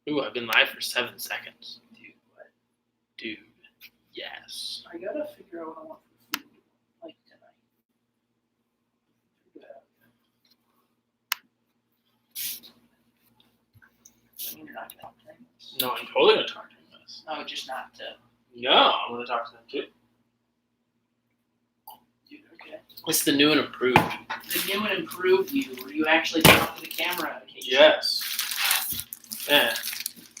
Ooh, I've been live for 7 seconds. Dude, what? Dude, yes. I gotta figure out what I want for food, like tonight. I mean, you're not gonna talk to them. No, I'm totally gonna talk to him this. No, just not to. No, I'm gonna talk to them too. Dude, okay. It's the new and improved. The new and improved you, where you actually talk to the camera occasionally. Yes. Yeah.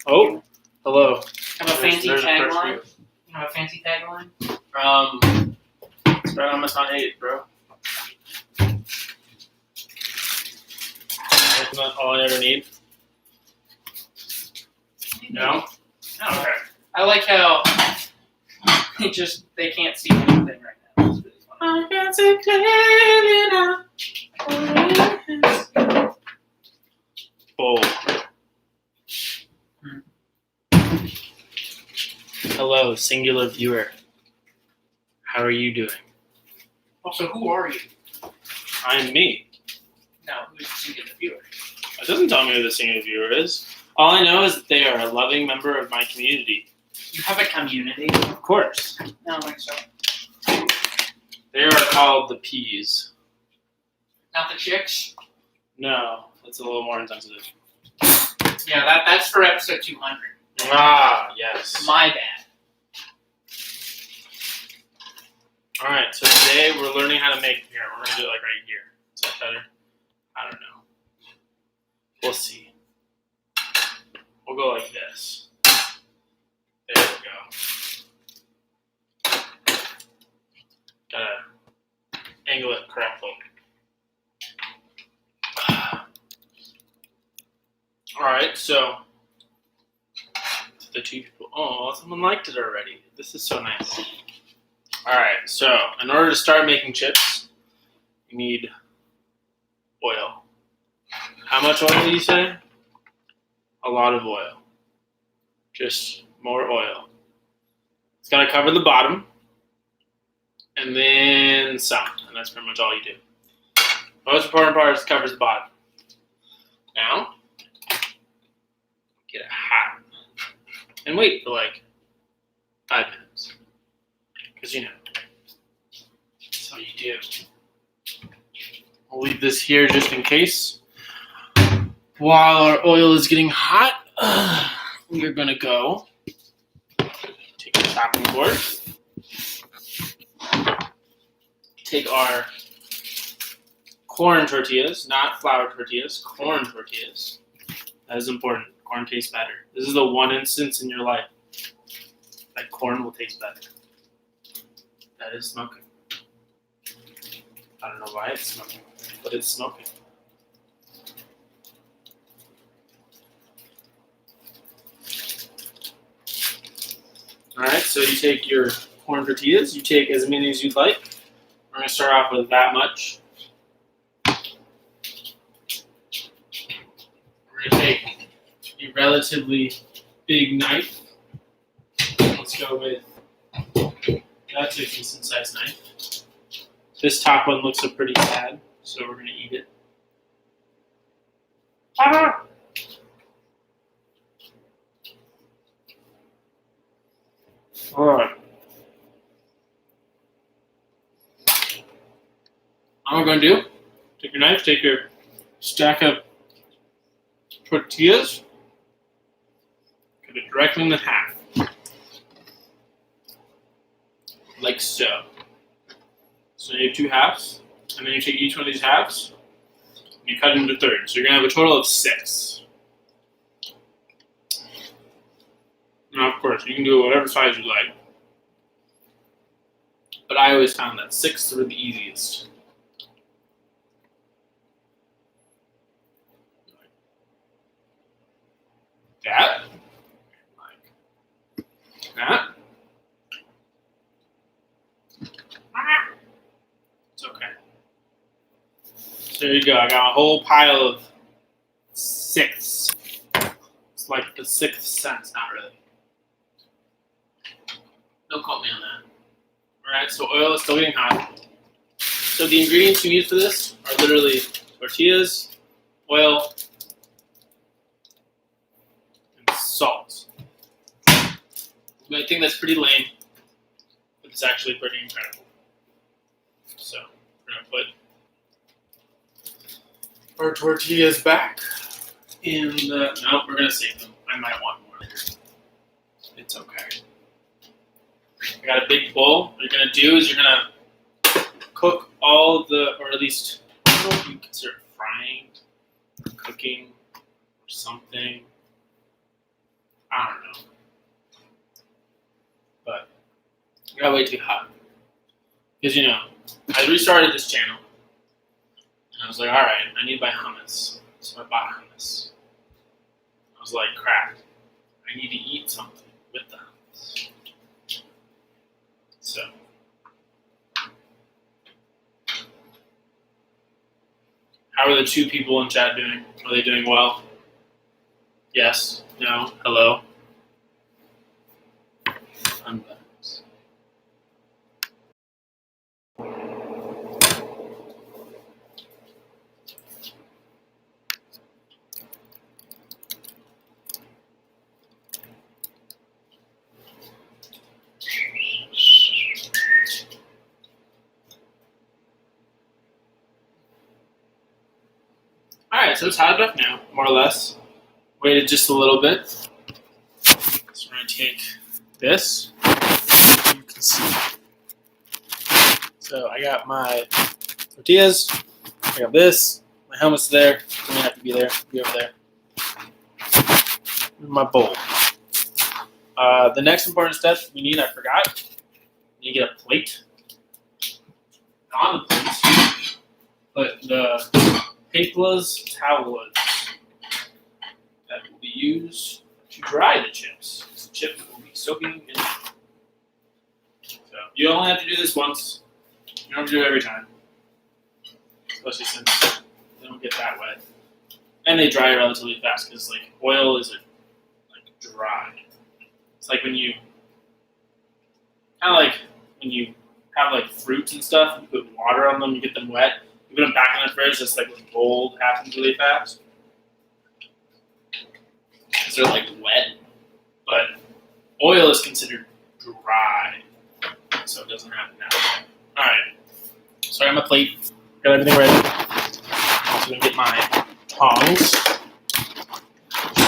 Oh, hello. Have a fancy There's a first tagline? You have a fancy tagline? It's right on my son 8, bro. That's not all I ever need. No? No. Okay. I like how they can't see anything right now. It's really funny. I can see clearly now. Bold. Hello, singular viewer. How are you doing? Also, who are you? I am me. No, who's the singular viewer? It doesn't tell me who the singular viewer is. All I know is that they are a loving member of my community. You have a community? Of course. I don't think so. They are called the Peas. Not the chicks? No, that's a little more insensitive. Yeah, that's for episode 200. Ah, yes. My bad. Alright, so today we're learning how to make, here, we're going to do it like right here. Is that better? I don't know. We'll see. We'll go like this. There we go. Gotta angle it correctly. Alright, so the two people. Oh, someone liked it already. This is so nice. Alright, so in order to start making chips, you need oil. How much oil do you say? A lot of oil. Just more oil. It's got to cover the bottom, and then some, and that's pretty much all you do. The most important part is it covers the bottom. Now, get it hot, and wait for like 5 minutes, because you know, that's what you do. I'll leave this here just in case. While our oil is getting hot, we're gonna go take the chopping board, take our corn tortillas, not flour tortillas, corn tortillas. That is important. Corn tastes better. This is the one instance in your life that corn will taste better. That is smoking. I don't know why it's smoking, but it's smoking. Alright, so you take your corn tortillas, you take as many as you'd like. We're going to start off with that much. We're going to take a relatively big knife. Let's go with, that's a decent sized knife. This top one looks pretty sad, so we're going to eat it. Ah! Alright. All we're going to do, take your knife, take your stack of tortillas, cut it directly in half. Like so. So you have 2 halves, and then you take each one of these halves, and you cut it into thirds. So you're going to have a total of 6. Now, of course, you can do it whatever size you like. But I always found that 6 were the easiest. That. Like that. It's okay. So there you go. I got a whole pile of 6. It's like the 6th sense, not really. Don't quote me on that. Alright, so oil is still getting hot. So the ingredients you need for this are literally tortillas, oil, and salt. You might think that's pretty lame, but it's actually pretty incredible. So we're gonna put our tortillas back in the. No, we're gonna save them. I might want more later. It's okay. I got a big bowl. What you're gonna do is you're gonna cook all the, or at least I don't know if you consider it frying, or cooking, or something. I don't know. But it got way too hot. Because, you know, I restarted this channel. And I was like, alright, I need to buy hummus. So I bought hummus. I was like, crap. I need to eat something with the hummus. So. How are the two people in chat doing? Are they doing well? Yes? No? Hello? Unbuttons. Alright, so it's hot enough now, more or less. Waited just a little bit. So we're going to take this. You can see. So I got my tortillas. I got this. My helmet's there. Doesn't have to be there. Be over there. And my bowl. The next important step we need, I forgot. You get a plate. On the plate, put the papelas tablets that will be used to dry the chips. The chips will be soaking in. So you only have to do this once. You don't have to do it every time. Especially since they don't get that wet. And they dry relatively fast because like oil is like dry. It's like when you have like fruits and stuff, you put water on them, you get them wet. You put them back in the fridge, just like when mold happens really fast. Because they're like wet. But oil is considered dry. So it doesn't happen that way. Alright. So I got my plate. Got everything ready. I'm also going to get my tongs.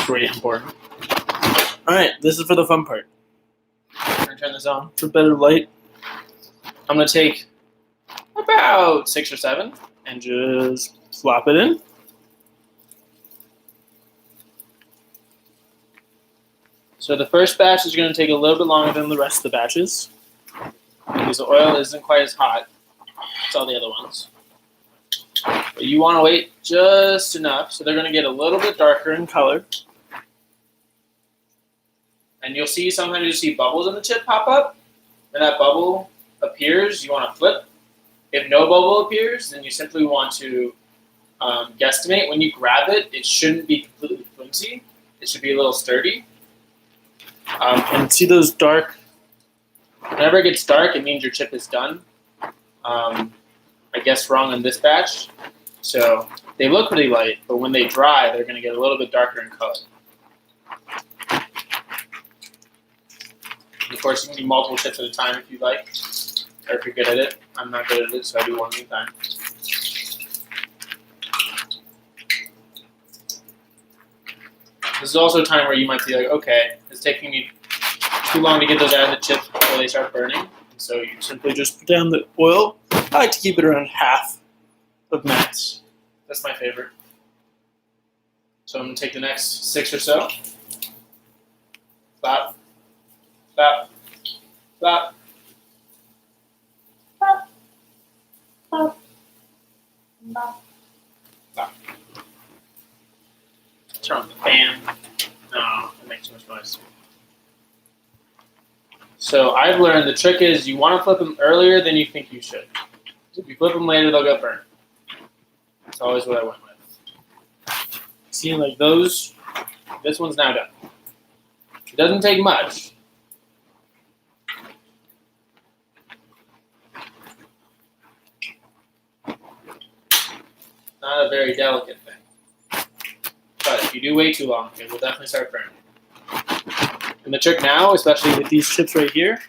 Pretty important. Alright, this is for the fun part. I'm going to turn this on for better light. I'm going to take about 6 or 7 and just flop it in. So the first batch is going to take a little bit longer than the rest of the batches because the oil isn't quite as hot as all the other ones. But you want to wait just enough so they're going to get a little bit darker in color. And you'll see sometimes you see bubbles in the chip pop up. When that bubble appears, you want to flip. If no bubble appears, then you simply want to guesstimate. When you grab it, it shouldn't be completely flimsy. It should be a little sturdy. And see those dark, whenever it gets dark, it means your chip is done. I guess wrong on this batch. So they look pretty light, but when they dry, they're going to get a little bit darker in color. And of course, you can do multiple chips at a time if you like, or if you're good at it. I'm not good at it, so I do one at a time. This is also a time where you might be like, okay, it's taking me too long to get those out of the chips before they start burning. So you simply just put down the oil. I like to keep it around half of max. That's my favorite. So I'm going to take the next 6 or so. Flap, flap, flap, flap, flap, flap, flap. Turn on the fan. No, it makes too much noise. So I've learned the trick is you want to flip them earlier than you think you should. If you flip them later, they'll get burned. That's always what I went with. See, like those, this one's now done. It doesn't take much. Not a very delicate thing. But if you do wait too long, it will definitely start burning. And the trick now, especially with these chips right here,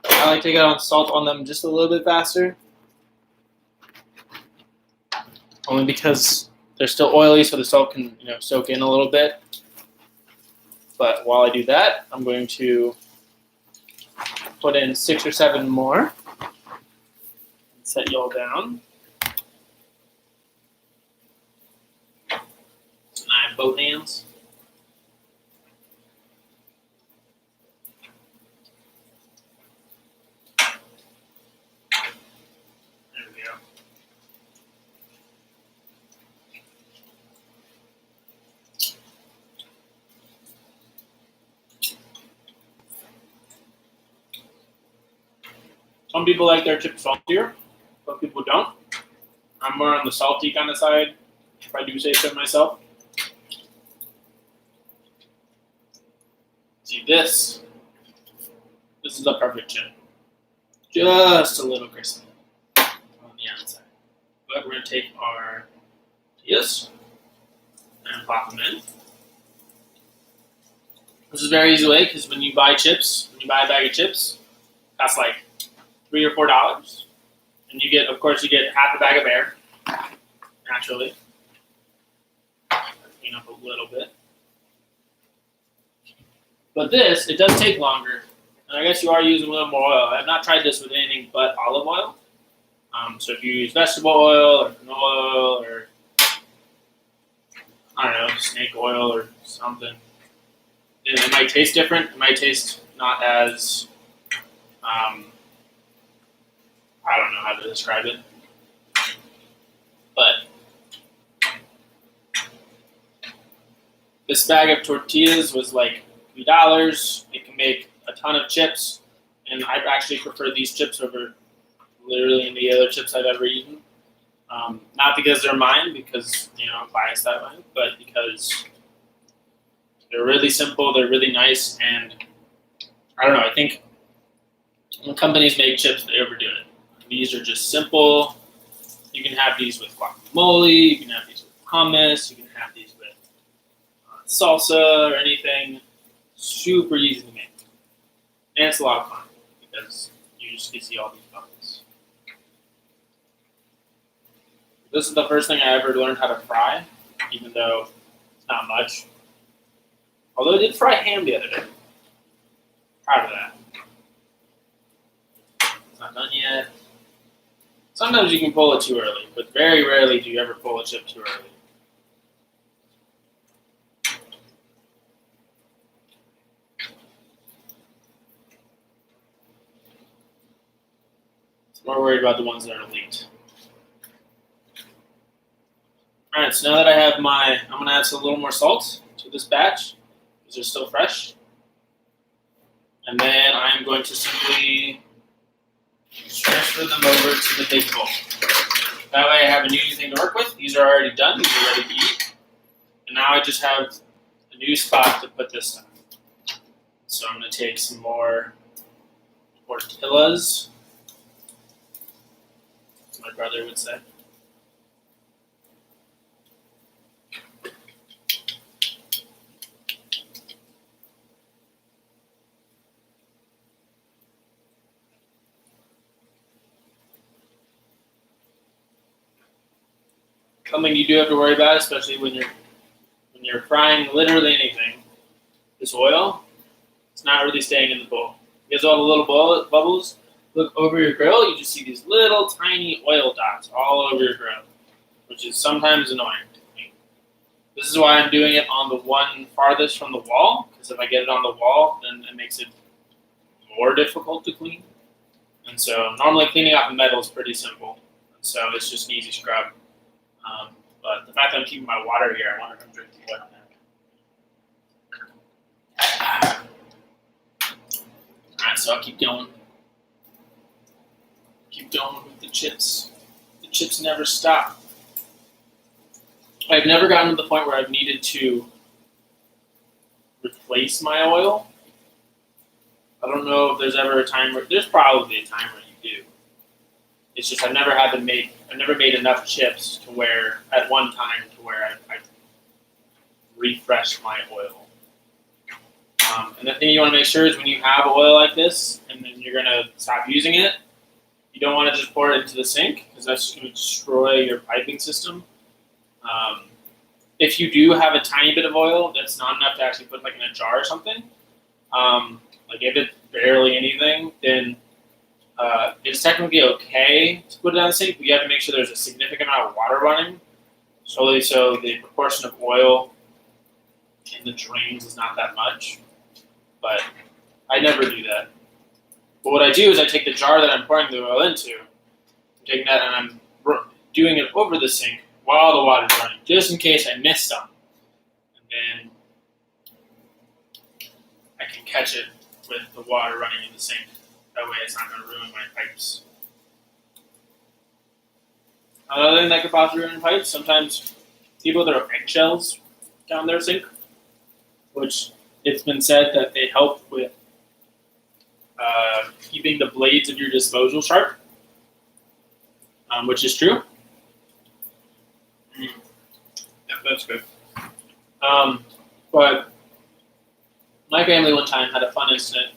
I like to get on salt on them just a little bit faster. Only because they're still oily, so the salt can soak in a little bit. But while I do that, I'm going to put in 6 or 7 more. Set y'all down. And I have both hands. There we go. Some people like their chips saltier. Some people don't. I'm more on the salty kind of side, if I do say so myself. See, this is the perfect chip. Just a little crispy on the outside. But we're going to take our tortillas and pop them in. This is a very easy way because when you buy chips, when you buy a bag of chips, that's like $3 or $4. And you get, of course, you get half a bag of air, naturally. Clean up a little bit. But this, it does take longer. And I guess you are using a little more oil. I have not tried this with anything but olive oil. So if you use vegetable oil or canola oil or, I don't know, snake oil or something, it might taste different. It might taste not as, I don't know how to describe it. But this bag of tortillas was like $3. It can make a ton of chips, and I actually prefer these chips over literally any other chips I've ever eaten. Not because they're mine, because I'm biased that way, but because they're really simple, they're really nice, and I don't know. I think when companies make chips, they overdo it. These are just simple. You can have these with guacamole. You can have these with hummus. You can have these with salsa or anything. Super easy to make. And it's a lot of fun because you just get to see all these bubbles. This is the first thing I ever learned how to fry, even though it's not much. Although I did fry ham the other day. Proud of that. It's not done yet. Sometimes you can pull it too early, but very rarely do you ever pull a chip too early. I'm more worried about the ones that are leaked. Alright, so now that I have I'm going to add a little more salt to this batch, because they're still fresh. And then I'm going to simply transfer them over to the big bowl. That way I have a new thing to work with. These are already done. These are ready to eat. And now I just have a new spot to put this stuff. So I'm going to take some more tortillas, as my brother would say. Something you do have to worry about, especially when you're frying literally anything, this oil, it's not really staying in the bowl. Because all the little bubbles, look over your grill, you just see these little tiny oil dots all over your grill, which is sometimes annoying to clean. This is why I'm doing it on the one farthest from the wall, because if I get it on the wall, then it makes it more difficult to clean. And so normally cleaning off a metal is pretty simple, and so it's just an easy scrub. But the fact that I'm keeping my water here, I wonder if I'm drinking oil now. Alright, so I'll keep going. Keep going with the chips. The chips never stop. I've never gotten to the point where I've needed to replace my oil. I don't know if there's ever a time where, there's probably a time where you do. It's just I've never made enough chips to where, at one time, to where I refreshed my oil. And the thing you want to make sure is when you have oil like this, and then you're going to stop using it, you don't want to just pour it into the sink because that's just going to destroy your piping system. If you do have a tiny bit of oil that's not enough to actually put like in a jar or something, like if it's barely anything, then it's technically okay to put it on the sink, but you have to make sure there's a significant amount of water running, solely so the proportion of oil in the drains is not that much. But I never do that. But what I do is I take the jar that I'm pouring the oil into, I'm taking that and I'm doing it over the sink while the water's running, just in case I miss some. And then I can catch it with the water running in the sink. That way it's not going to ruin my pipes. Another thing that could possibly ruin pipes, sometimes people throw eggshells down their sink, which it's been said that they help with keeping the blades of your disposal sharp, which is true. Yep, that's good. But my family one time had a fun incident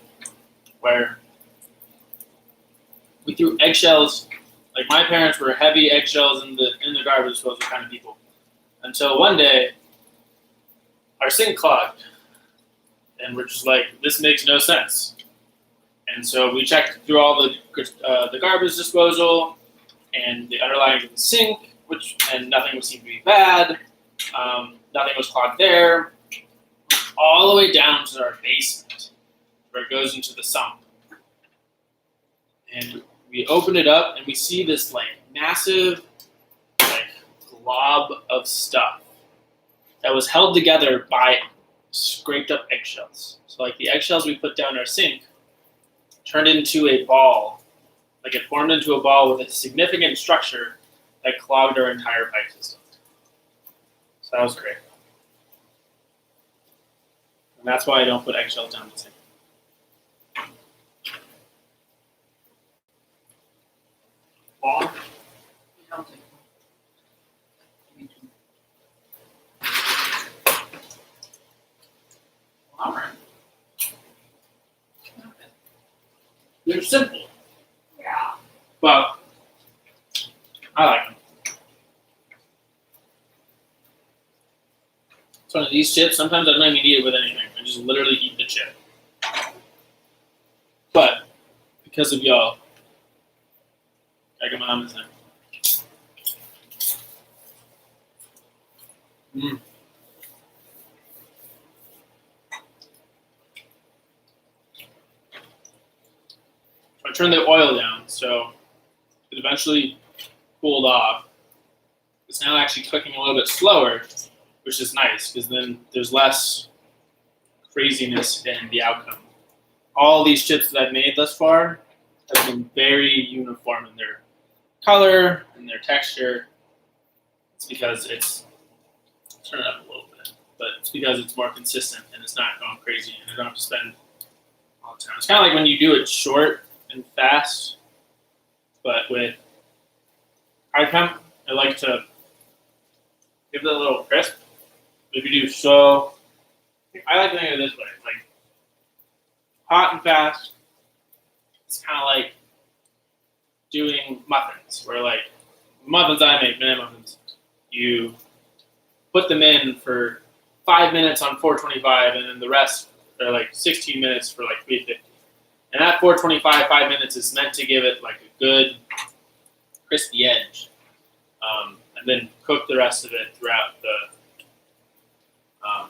where we threw eggshells. Like my parents were heavy eggshells in the garbage disposal kind of people. Until one day, our sink clogged, and we're just like, this makes no sense. And so we checked through all the garbage disposal and the underlying of the sink, and nothing seemed to be bad. Nothing was clogged there. All the way down to our basement, where it goes into the sump. And we open it up, and we see this like massive, like glob of stuff that was held together by scraped up eggshells. So like the eggshells we put down our sink turned into a ball. Like it formed into a ball with a significant structure that clogged our entire pipe system. So that was great. And that's why I don't put eggshells down the sink. Ball? I'll take one. All right. They're simple, Yeah. but I like them. So these chips, sometimes I don't even eat it with anything. I just literally eat the chip. But because of y'all, I got my hummus now. I turned the oil down, so it eventually cooled off. It's now actually cooking a little bit slower, which is nice because then there's less craziness in the outcome. All these chips that I've made thus far have been very uniform in their color and their texture. It's because it's turn it up a little bit, but it's because it's more consistent and it's not going crazy, and I don't have to spend all the time. It's kind of like when you do it short and fast, but with high temp, I like to give it a little crisp. If you do slow, I like to think of it this way: like hot and fast. It's kind of like doing muffins, where like muffins I make, banana muffins, you put them in for 5 minutes on 425, and then the rest are like 16 minutes for like 350. And that 425, 5 minutes is meant to give it like a good crispy edge, and then cook the rest of it throughout the.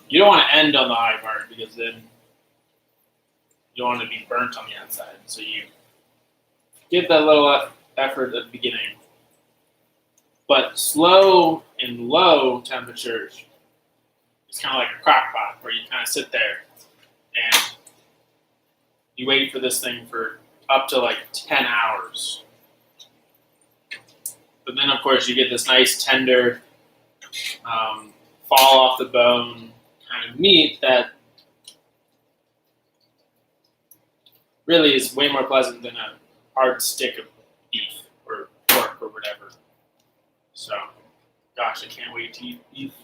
You don't want to end on the high part because then you don't want to be burnt on the outside. So you give that little effort at the beginning. But slow and low temperatures, it's kind of like a crock pot where you kind of sit there and you wait for this thing for up to like 10 hours. But then, of course, you get this nice, tender, fall off the bone kind of meat that really is way more pleasant than a hard stick of beef or pork or whatever. So, gosh, I can't wait to eat beef.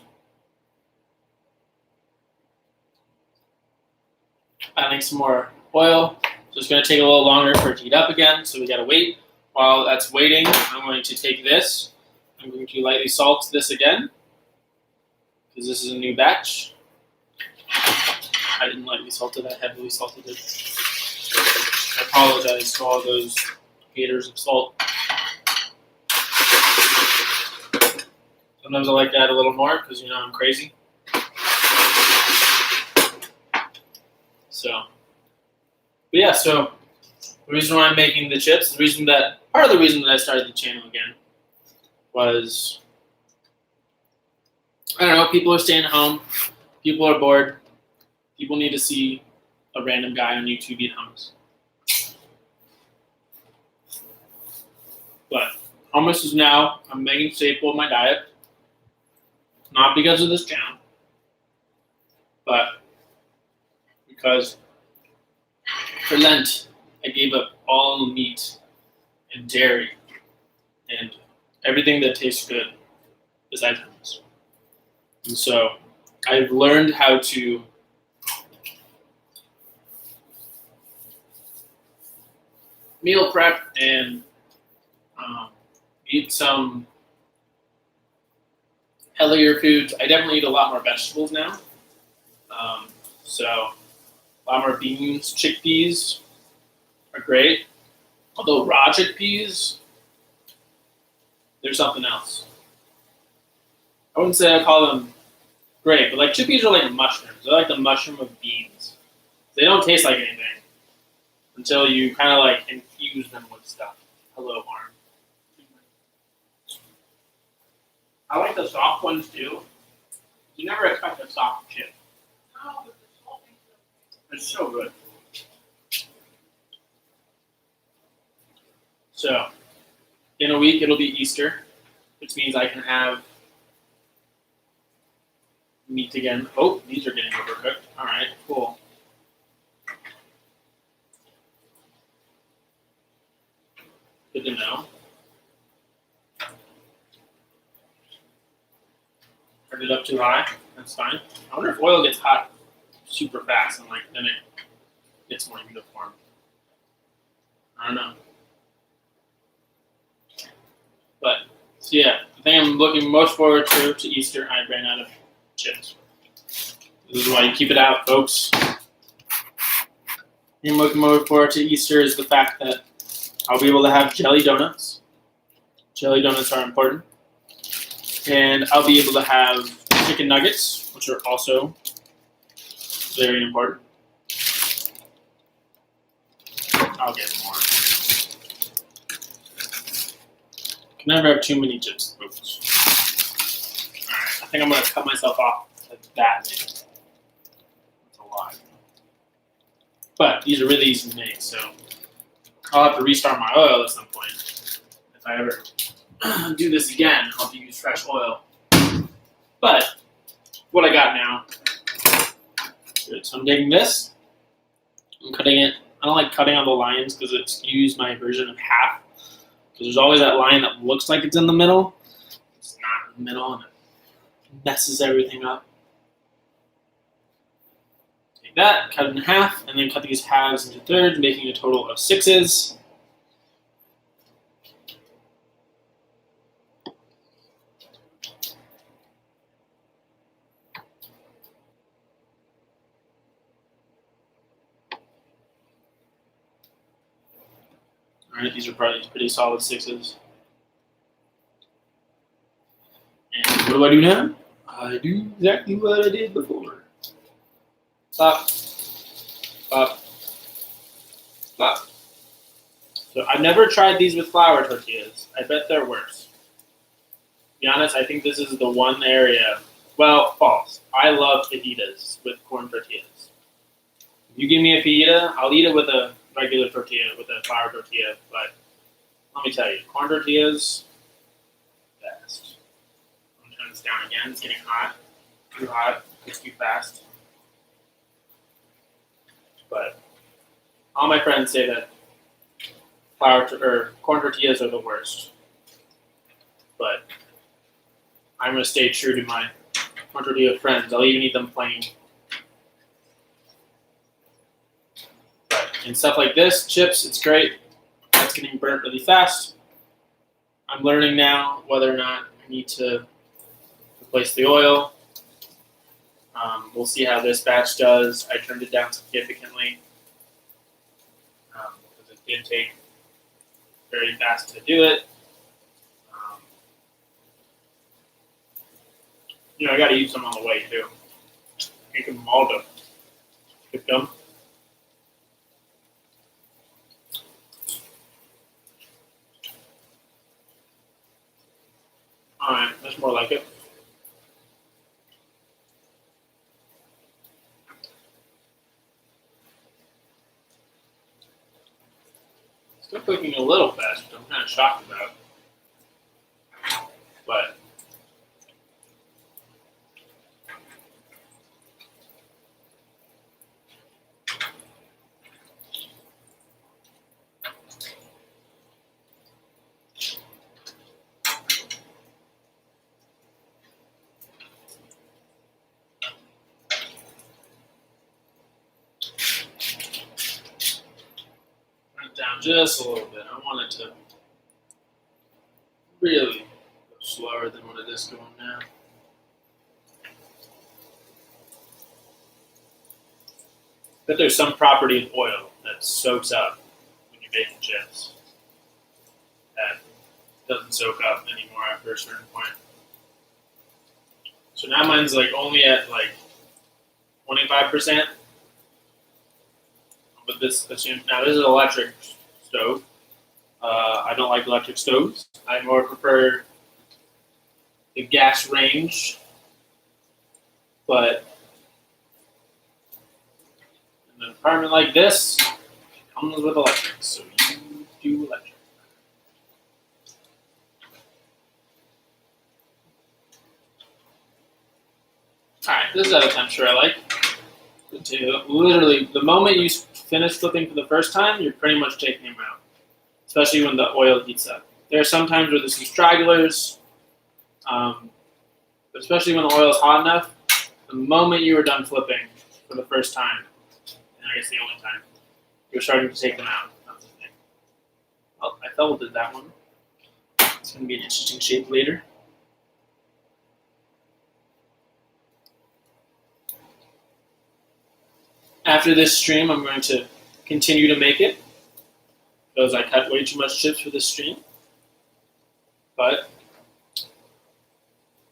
adding some more oil. So it's going to take a little longer for it to heat up again, so we got to wait. While that's waiting, I'm going to take this. I'm going to lightly salt this again, because this is a new batch. I didn't lightly salt it, I heavily salted it. I apologize to all those haters of salt. Sometimes I like to add a little more, because you know I'm crazy. So, but yeah, so the reason why I'm making the chips, part of the reason that I started the channel again was, I don't know, people are staying at home, people are bored, people need to see a random guy on YouTube eat hummus. But hummus is now a main staple of my diet, not because of this channel, but because for Lent, I gave up all meat and dairy and everything that tastes good besides hummus. And so I've learned how to meal prep and eat some healthier foods. I definitely eat a lot more vegetables now. So a lot more beans, chickpeas are great. Although raw chickpeas, they're something else. I wouldn't say I call them great, but like chickpeas are like mushrooms. They're like the mushroom of beans. They don't taste like anything until you kind of like infuse them with stuff. Hello, Arm. I like the soft ones too. You never expect a soft chip. It's so good. So, in a week it'll be Easter, which means I can have meat again. Oh, these are getting overcooked. All right, cool. Good to know. Turn it up too high. That's fine. I wonder if oil gets hot super fast and like then it gets more uniform. I don't know. But so yeah, the thing I'm looking most forward to Easter, I ran out of chips. This is why you keep it out, folks. The thing I'm looking most forward to Easter is the fact that I'll be able to have jelly donuts. Jelly donuts are important. And I'll be able to have chicken nuggets, which are also very important. I'll get more. Can never have too many chips, folks. Alright, I think I'm going to cut myself off like that. That's a lot. But these are really easy to make, so I'll have to restart my oil at some point. If I ever do this again, I'll have to use fresh oil. But what I got now, good. So I'm taking this, I'm cutting it. I don't like cutting on the lines because it skews my version of half. Because there's always that line that looks like it's in the middle. It's not in the middle, and it messes everything up. Take that, cut it in half, and then cut these halves into thirds, making a total of 6s. Alright, these are probably pretty solid 6s. And what do I do now? I do exactly what I did before. Pop. Pop. Pop. So I've never tried these with flour tortillas. I bet they're worse. To be honest, I think this is the one area. Well, false. I love fajitas with corn tortillas. If you give me a fajita, I'll eat it with a regular tortilla, with a flour tortilla, but let me tell you, corn tortillas, best. I'm gonna turn this down again. It's getting hot. Too hot. It's too fast. But all my friends say that corn tortillas are the worst. But I'm gonna stay true to my corn tortilla friends. I'll even eat them plain. And stuff like this, chips, it's great. That's getting burnt really fast. I'm learning now whether or not I need to replace the oil. We'll see how this batch does. I turned it down significantly because it did take very fast to do it. I got to eat some on the way too. Can't give them all to get them. All right, that's more like it. Still cooking a little fast, which I'm kind of shocked about. But turn it down just a little bit. I want it to really go slower than what it is going now. But there's some property in oil that soaks up when you're making chips. That doesn't soak up anymore after a certain point. So now mine's like only at like 25%. But this is an electric stove. I don't like electric stoves. I more prefer the gas range. But in an apartment like this, it comes with electric, so you do electric. Alright, this is at a temperature I like. Literally, the moment you finish flipping for the first time, you're pretty much taking them out, especially when the oil heats up. There are some times where there's some stragglers, but especially when the oil is hot enough, the moment you are done flipping for the first time, and I guess the only time, you're starting to take them out. That's the thing. Well, I folded that one. It's going to be an interesting shape later. After this stream, I'm going to continue to make it because I cut way too much chips for this stream. But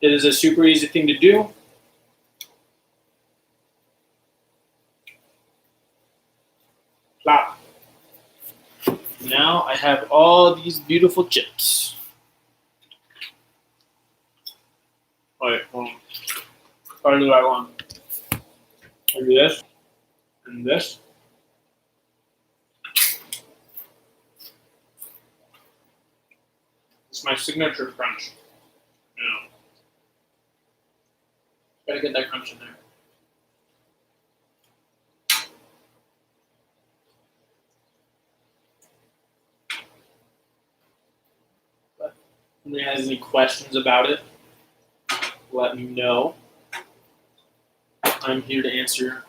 it is a super easy thing to do. Plop. Now I have all these beautiful chips. Alright, I'll do that one. I'll do this. And this. It's my signature crunch. Gotta get that crunch in there. But if anyone has any questions about it, let me know. I'm here to answer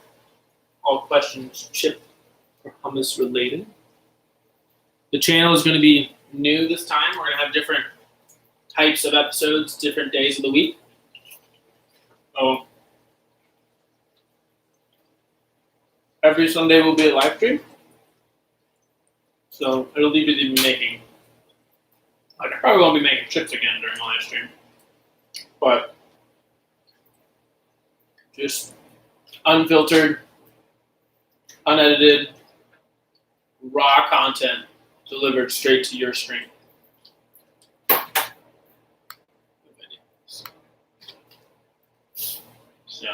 all questions chip or hummus related. The channel is going to be new this time. We're going to have different types of episodes, different days of the week. So every Sunday will be a live stream. So it'll either be making, I probably won't be making chips again during the live stream, but just unfiltered, unedited, raw content delivered straight to your screen. So,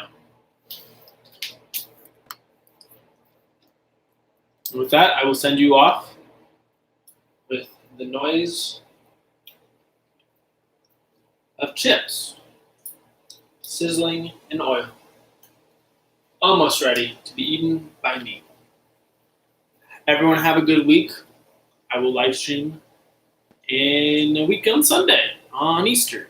with that, I will send you off with the noise of chips sizzling in oil, almost ready to be eaten by me. Everyone have a good week. I will live stream in a week on Sunday on Easter.